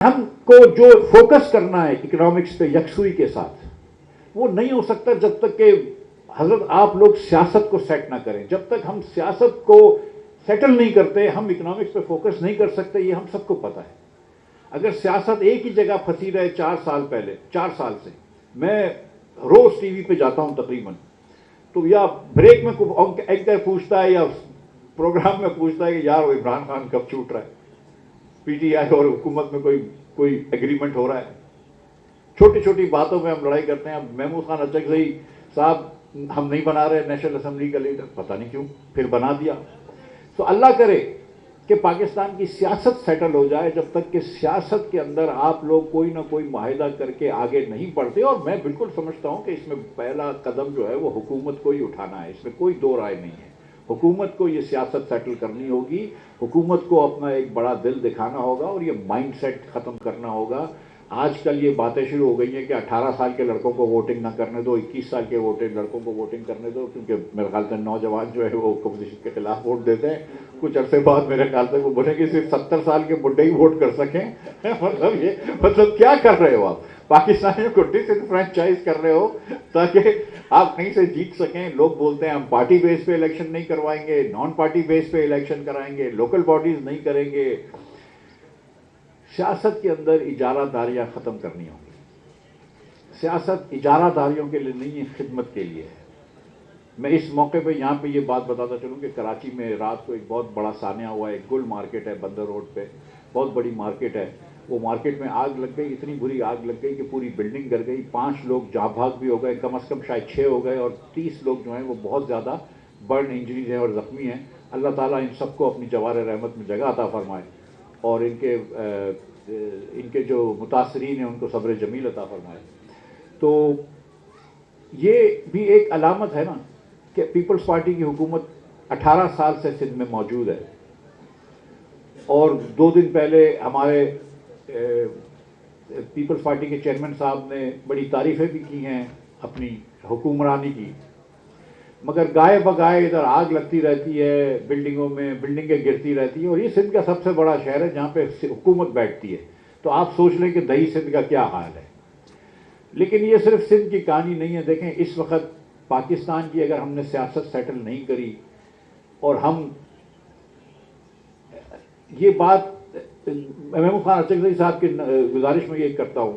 ہم کو جو فوکس کرنا ہے اکنامکس پہ یکسوئی کے ساتھ، وہ نہیں ہو سکتا جب تک کہ حضرت آپ لوگ سیاست کو سیٹ نہ کریں. جب تک ہم سیاست کو سیٹل نہیں کرتے ہم اکنامکس پہ فوکس نہیں کر سکتے، یہ ہم سب کو پتہ ہے. اگر سیاست ایک ہی جگہ پھنسی رہے 4 سال سے، میں روز ٹی وی پہ جاتا ہوں تقریباً، تو یا بریک میں اینکر پوچھتا ہے یا پروگرام میں پوچھتا ہے کہ یار وہ عمران خان کب چھوٹ رہا ہے، پی ٹی آئی اور حکومت میں کوئی ایگریمنٹ ہو رہا ہے. چھوٹی چھوٹی باتوں میں ہم لڑائی کرتے ہیں. اب محمود خان اچکزئی صاحب ہم نہیں بنا رہے نیشنل اسمبلی کا لیڈر، پتہ نہیں کیوں پھر بنا دیا. تو اللہ کرے کہ پاکستان کی سیاست سیٹل ہو جائے. جب تک کہ سیاست کے اندر آپ لوگ کوئی نہ کوئی معاہدہ کر کے آگے نہیں بڑھتے، اور میں بالکل سمجھتا ہوں کہ اس میں پہلا قدم جو ہے وہ حکومت کو ہی اٹھانا ہے، اس میں کوئی دو رائے نہیں ہے. حکومت کو یہ سیاست سیٹل کرنی ہوگی، حکومت کو اپنا ایک بڑا دل دکھانا ہوگا اور یہ مائنڈ سیٹ ختم کرنا ہوگا. آج کل یہ باتیں شروع ہو گئی ہیں کہ 18 سال کے لڑکوں کو ووٹنگ نہ کرنے دو، 21 سال کے لڑکوں کو ووٹنگ کرنے دو، کیونکہ میرے خیال سے نوجوان جو ہے وہ اپوزیشن کے خلاف ووٹ دیتے ہیں. کچھ عرصے بعد میرے خیال سے وہ بولیں کہ صرف 70 سال کے بڈھے ہی ووٹ کر سکیں. مطلب کیا کر رہے ہو آپ؟ پاکستانیوں کو ڈس انفرینچائز کر رہے ہو تاکہ آپ کہیں سے جیت سکیں. لوگ بولتے ہیں ہم پارٹی بیس پہ الیکشن نہیں کروائیں گے، نان پارٹی بیس پہ الیکشن کرائیں گے، لوکل باڈیز نہیں کریں گے. سیاست کے اندر اجارہ داریاں ختم کرنی ہوں گی. سیاست اجارہ داریوں کے لیے نہیں ہے، خدمت کے لیے ہے. میں اس موقع پہ یہاں پہ یہ بات بتاتا چلوں کہ کراچی میں رات کو ایک بہت بڑا سانحہ ہوا ہے. ایک گل مارکیٹ ہے بندر روڈ پہ، بہت بڑی مارکیٹ ہے. وہ مارکیٹ میں آگ لگ گئی، اتنی بری آگ لگ گئی کہ پوری بلڈنگ گر گئی. 5 لوگ جاں بھاگ بھی ہو گئے، کم از کم شاید 6 ہو گئے، اور 30 لوگ جو ہیں وہ بہت زیادہ برن انجریز ہیں اور زخمی ہیں. اللہ تعالیٰ ان سب کو اپنی جوار رحمت میں جگہ عطا فرمائے، اور ان کے جو متاثرین ہیں ان کو صبر جمیل عطا فرمائے. تو یہ بھی ایک علامت ہے نا کہ پیپلز پارٹی کی حکومت 18 سال سے سندھ میں موجود ہے. اور 2 دن پہلے ہمارے پیپلز پارٹی کے چیئرمین صاحب نے بڑی تعریفیں بھی کی ہیں اپنی حکمرانی کی، مگر گائے بگائے ادھر آگ لگتی رہتی ہے، بلڈنگوں میں بلڈنگیں گرتی رہتی ہیں. اور یہ سندھ کا سب سے بڑا شہر ہے جہاں پہ حکومت بیٹھتی ہے. تو آپ سوچ لیں کہ دہی سندھ کا کیا حال ہے. لیکن یہ صرف سندھ کی کہانی نہیں ہے. دیکھیں اس وقت پاکستان کی اگر ہم نے سیاست سیٹل نہیں کری، اور ہم یہ بات محمود خان اچکزئی صاحب کی گزارش میں یہ کرتا ہوں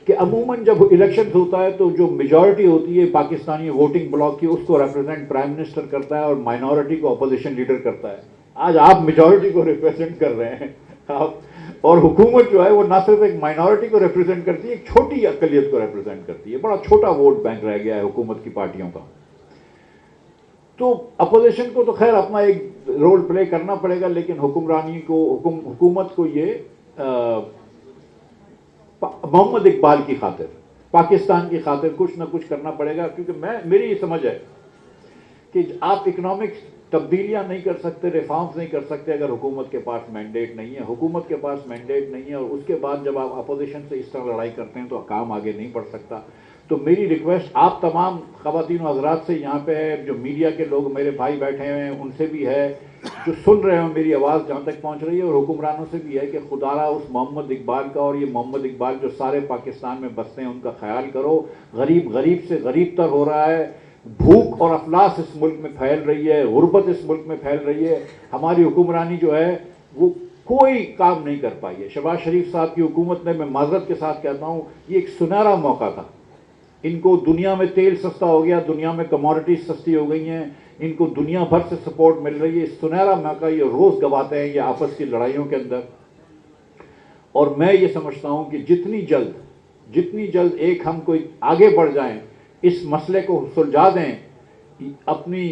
کہ عموماً جب الیکشن ہوتا ہے تو جو میجورٹی ہوتی ہے پاکستانی ووٹنگ بلاک کی، اس کو ریپرزینٹ پرائم منسٹر کرتا ہے اور مائنورٹی کو اپوزیشن لیڈر کرتا ہے. آج آپ میجورٹی کو ریپرزینٹ کر رہے ہیں اور حکومت جو ہے وہ نہ صرف ایک مائنورٹی کو ریپرزینٹ کرتی ہے، ایک چھوٹی اقلیت کو ریپرزینٹ کرتی ہے. بڑا چھوٹا ووٹ بینک رہ گیا ہے حکومت کی پارٹیوں کا. تو اپوزیشن کو تو خیر اپنا ایک رول پلے کرنا پڑے گا، لیکن حکمرانی کو حکومت کو یہ محمد اقبال کی خاطر، پاکستان کی خاطر کچھ نہ کچھ کرنا پڑے گا. کیونکہ میری یہ سمجھ ہے کہ آپ اکنامکس تبدیلیاں نہیں کر سکتے، ریفارمز نہیں کر سکتے اگر حکومت کے پاس مینڈیٹ نہیں ہے. حکومت کے پاس مینڈیٹ نہیں ہے، اور اس کے بعد جب آپ اپوزیشن سے اس طرح لڑائی کرتے ہیں تو کام آگے نہیں بڑھ سکتا. تو میری ریکویسٹ آپ تمام خواتین و حضرات سے یہاں پہ ہے، جو میڈیا کے لوگ میرے بھائی بیٹھے ہیں ان سے بھی ہے، جو سن رہے ہیں میری آواز جہاں تک پہنچ رہی ہے، اور حکمرانوں سے بھی ہے کہ خدا را اس محمد اقبال کا، اور یہ محمد اقبال جو سارے پاکستان میں بستے ہیں ان کا خیال کرو. غریب سے غریب تر ہو رہا ہے، بھوک اور افلاس اس ملک میں پھیل رہی ہے، غربت اس ملک میں پھیل رہی ہے. ہماری حکمرانی جو ہے وہ کوئی کام نہیں کر پائی ہے. شہباز شریف صاحب کی حکومت نے، میں معذرت کے ساتھ کہتا ہوں، یہ ایک سنہرا موقع تھا. ان کو دنیا میں تیل سستا ہو گیا، دنیا میں کموڈٹیز سستی ہو گئی ہیں، ان کو دنیا بھر سے سپورٹ مل رہی ہے. سنہرا موقع یہ روز گواتے ہیں یہ آپس کی لڑائیوں کے اندر. اور میں یہ سمجھتا ہوں کہ جتنی جلد ایک ہم کوئی آگے بڑھ جائیں، اس مسئلے کو سلجھا دیں اپنی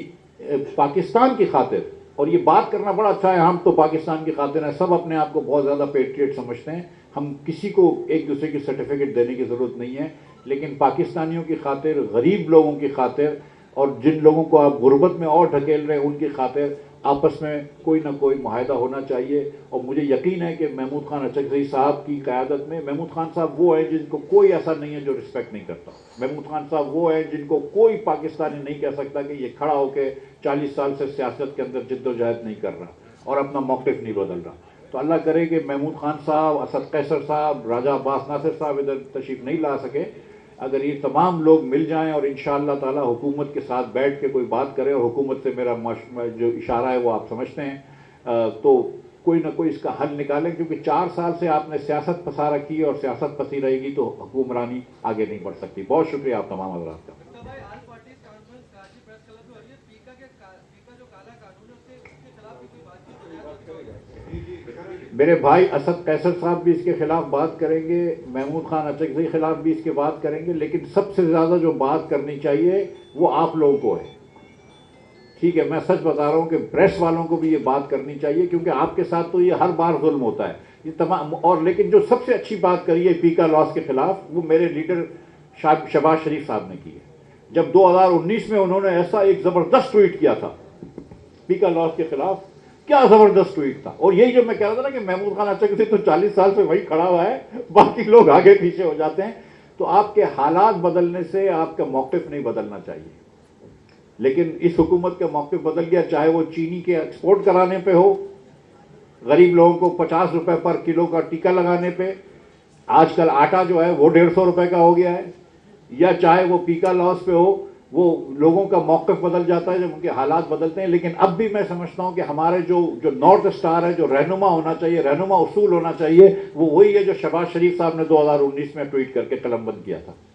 پاکستان کی خاطر. اور یہ بات کرنا بڑا اچھا ہے، ہم تو پاکستان کی خاطر ہیں، سب اپنے آپ کو بہت زیادہ پیٹریٹ سمجھتے ہیں. ہم کسی کو ایک دوسرے کی سرٹیفکیٹ دینے کی ضرورت نہیں ہے، لیکن پاکستانیوں کی خاطر، غریب لوگوں کی خاطر، اور جن لوگوں کو آپ غربت میں اور ڈھکیل رہے ہیں ان کی خاطر آپس میں کوئی نہ کوئی معاہدہ ہونا چاہیے. اور مجھے یقین ہے کہ محمود خان اچکزئی صاحب کی قیادت میں، محمود خان صاحب وہ ہیں جن کو کوئی ایسا نہیں ہے جو رسپیکٹ نہیں کرتا. محمود خان صاحب وہ ہیں جن کو کوئی پاکستانی نہیں کہہ سکتا کہ یہ کھڑا ہو کے 40 سال سے سیاست کے اندر جد و جہد نہیں کر رہا اور اپنا موقف نہیں بدل رہا. تو اللہ کرے کہ محمود خان صاحب، اسد قیصر صاحب، راجہ عباس ناصر صاحب ادھر تشریف نہیں لا سکے، اگر یہ تمام لوگ مل جائیں اور انشاءاللہ تعالی حکومت کے ساتھ بیٹھ کے کوئی بات کرے، اور حکومت سے میرا جو اشارہ ہے وہ آپ سمجھتے ہیں، تو کوئی نہ کوئی اس کا حل نکالیں، کیونکہ 4 سال سے آپ نے سیاست پسارا کی اور سیاست پسی رہے گی تو حکمرانی آگے نہیں بڑھ سکتی۔ بہت شکریہ آپ تمام حضرات کا۔ میرے بھائی اسد قیصر صاحب بھی اس کے خلاف بات کریں گے، محمود خان اچکزئی کے خلاف بھی اس کے بات کریں گے، لیکن سب سے زیادہ جو بات کرنی چاہیے وہ آپ لوگوں کو ہے۔ ٹھیک ہے، میں سچ بتا رہا ہوں کہ پریس والوں کو بھی یہ بات کرنی چاہیے، کیونکہ آپ کے ساتھ تو یہ ہر بار ظلم ہوتا ہے یہ تمام، اور لیکن جو سب سے اچھی بات کری ہے پیکا لاس کے خلاف، وہ میرے لیڈر شہباز شریف صاحب نے کی ہے، جب 2019 میں انہوں نے ایسا ایک زبردست ٹویٹ کیا تھا پیکا لاس کے خلاف، کیا زبردست ٹویٹ تھا۔ اور یہی جو میں کہہ رہا تھا نا کہ محمود خان اچکزئی تو 40 سال سے وہی کھڑا ہوا ہے، باقی لوگ آگے پیچھے ہو جاتے ہیں، تو آپ کے حالات بدلنے سے آپ کا موقف نہیں بدلنا چاہیے۔ لیکن اس حکومت کا موقف بدل گیا، چاہے وہ چینی کے ایکسپورٹ کرانے پہ ہو، غریب لوگوں کو 50 روپے پر کلو کا ٹیکہ لگانے پہ، آج کل آٹا جو ہے وہ 150 روپے کا ہو گیا ہے، یا چاہے وہ پیکا لاس پہ ہو، وہ لوگوں کا موقف بدل جاتا ہے جب ان کے حالات بدلتے ہیں۔ لیکن اب بھی میں سمجھتا ہوں کہ ہمارے جو نارتھ اسٹار ہے، جو رہنما ہونا چاہیے، رہنما اصول ہونا چاہیے، وہ وہی ہے جو شہباز شریف صاحب نے 2019 میں ٹویٹ کر کے قلم بند کیا تھا۔